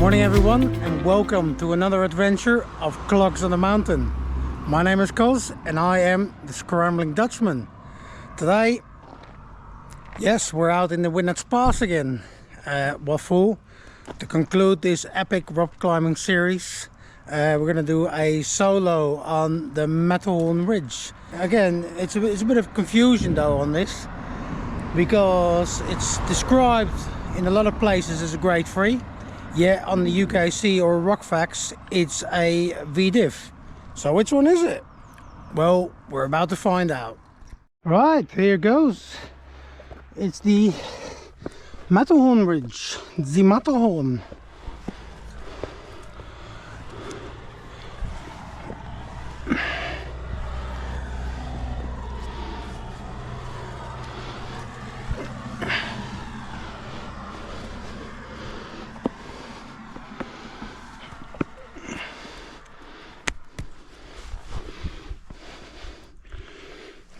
Morning everyone, and welcome to another adventure of Clogs on the Mountain. My name is Cos and I am the Scrambling Dutchman. Today, yes, we're out in the Wouldnt Pass again, full to conclude this epic rock climbing series. We're going to do a solo on the Matterhorn ridge. Again, it's a bit of confusion though on this, because it's described in a lot of places as a grade 3. Yeah, on the UKC or Rock Facts, it's a VDiff. So which one is it? Well, we're about to find out. Right, here goes. It's the Matterhorn ridge, the Matterhorn.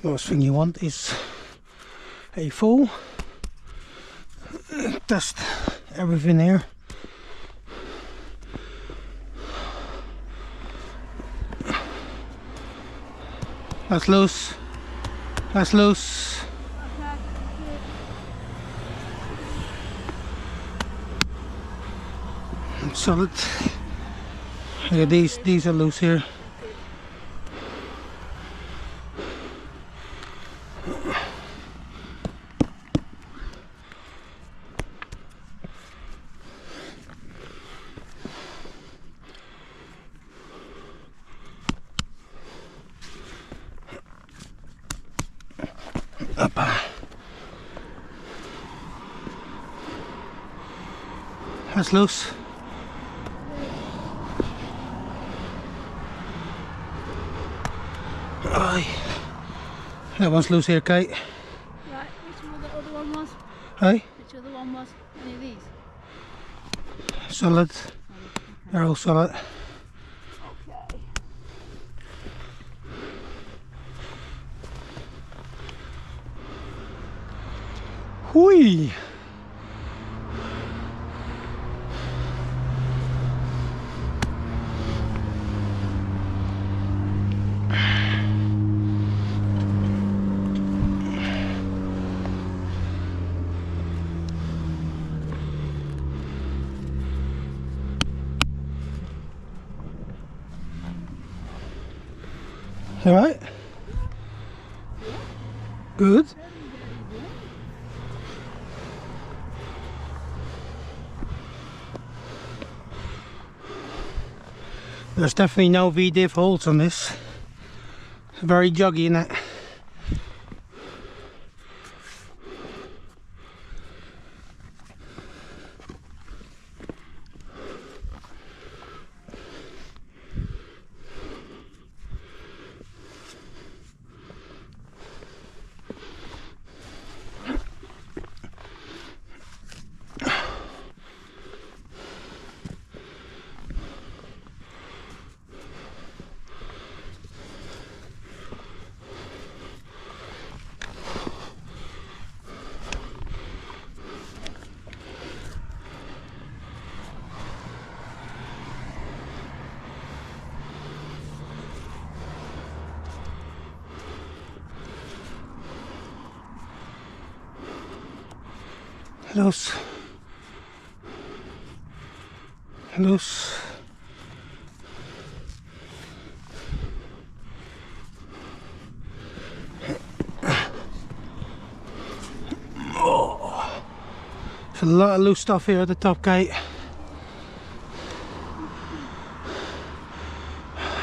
Last thing you want is a full test everything here. That's loose. That's loose. Solid. Yeah, these are loose here. Up. That's loose. Aye. That one's loose here, Kate. Right, which one the other one was? Hey? Which other one was? Any of these? Solid. They're all solid. Okay. Hui! All right. Good. There's definitely no VDiff holds on this. Very joggy in it. Loose. Loose. Oh. There's a lot of loose stuff here at the top, Kate.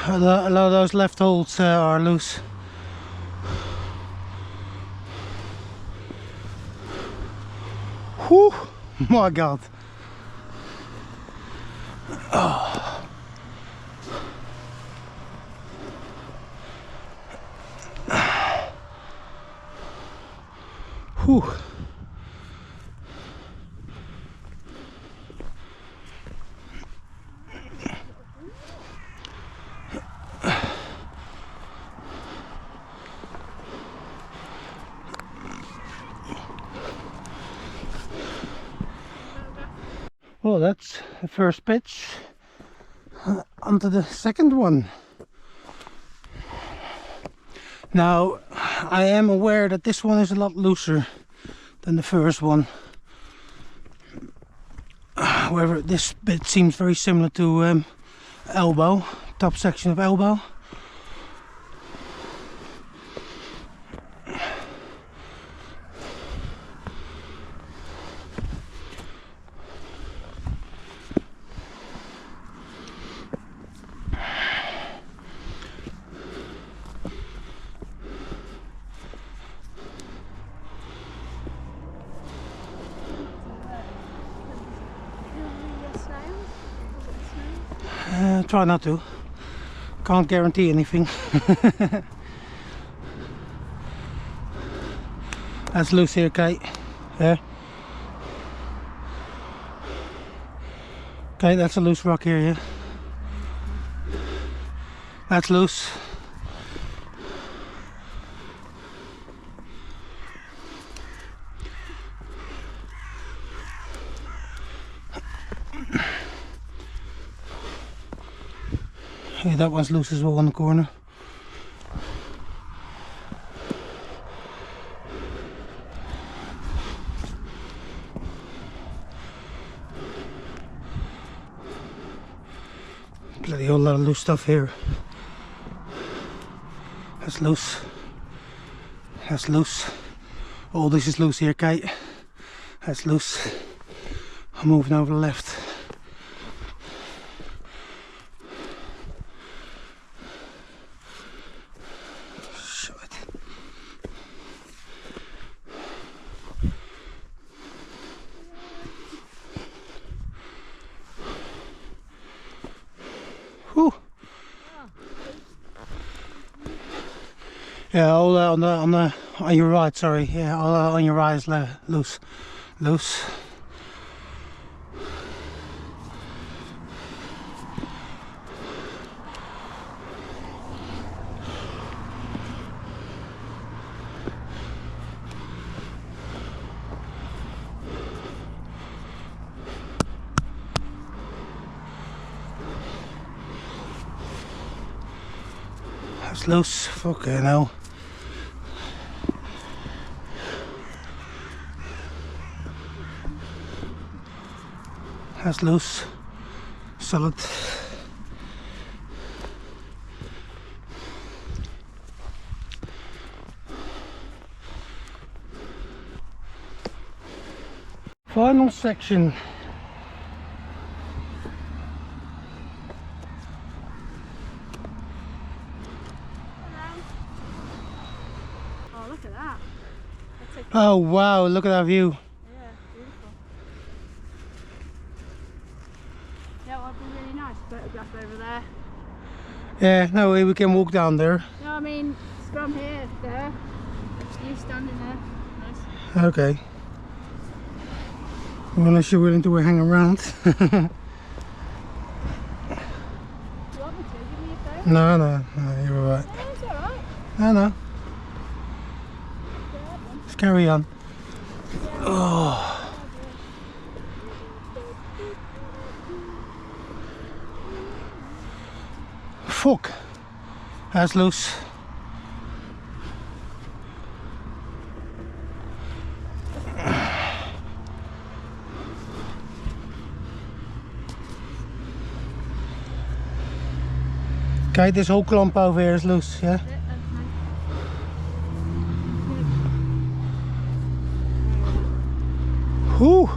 A lot of those left holds are loose. Whew, my God. Oh. Whew. Well, that's the first pitch onto the second one. Now, I am aware that this one is a lot looser than the first one. However, this bit seems very similar to elbow, top section of elbow. Try not to. Can't guarantee anything. That's loose here, Kate. Yeah. Okay, that's a loose rock here, yeah. That's loose. Yeah, that one's loose as well on the corner. Bloody whole lot of loose stuff here. That's loose. That's loose. Oh, this is loose here, Kate. That's loose. I'm moving over the left. Whew. Yeah, all on your right. Sorry. Yeah, all on your right is loose. That's loose. Fucking hell. That's loose. Solid. Final section. Oh, look at that. Oh wow, look at that view. Yeah, beautiful. Yeah, well, it'd be really nice photograph over there. Yeah, no way we can walk down there. No, I mean, from here, there. You standing there. Nice. Okay. Well, unless you're willing to hang around. Do you want me to? Give me your phone? No, you're alright. No, it's alright. No. Let's carry on. Oh. Fuck. That's loose. Okay, this whole clump over here is loose, yeah? Whew.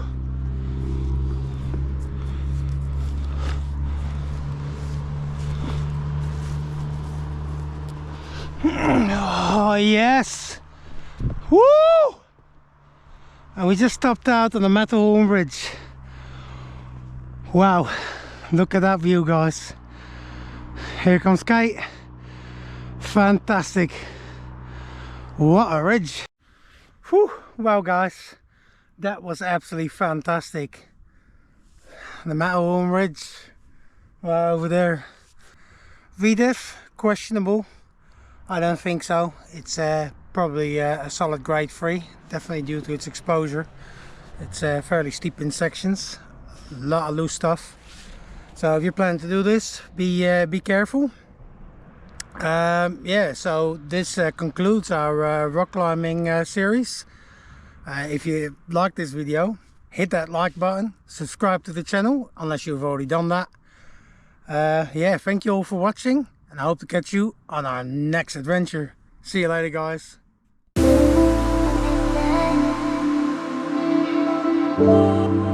Oh yes! Woo! And we just stopped out on the Matterhorn Bridge. Wow, look at that view, guys. Here comes Kate. Fantastic. What a ridge. Whew. Well guys, that was absolutely fantastic. The Matterhorn Ridge over there. VDiff, questionable. I don't think so. It's probably a solid grade 3, definitely due to its exposure. It's fairly steep in sections. a lot of loose stuff. So if you plan to do this, be careful. Yeah, so this concludes our rock climbing series. If you like this video, hit that like button, subscribe to the channel unless you've already done that. Yeah, thank you all for watching, and I hope to catch you on our next adventure. See you later, guys. Woo!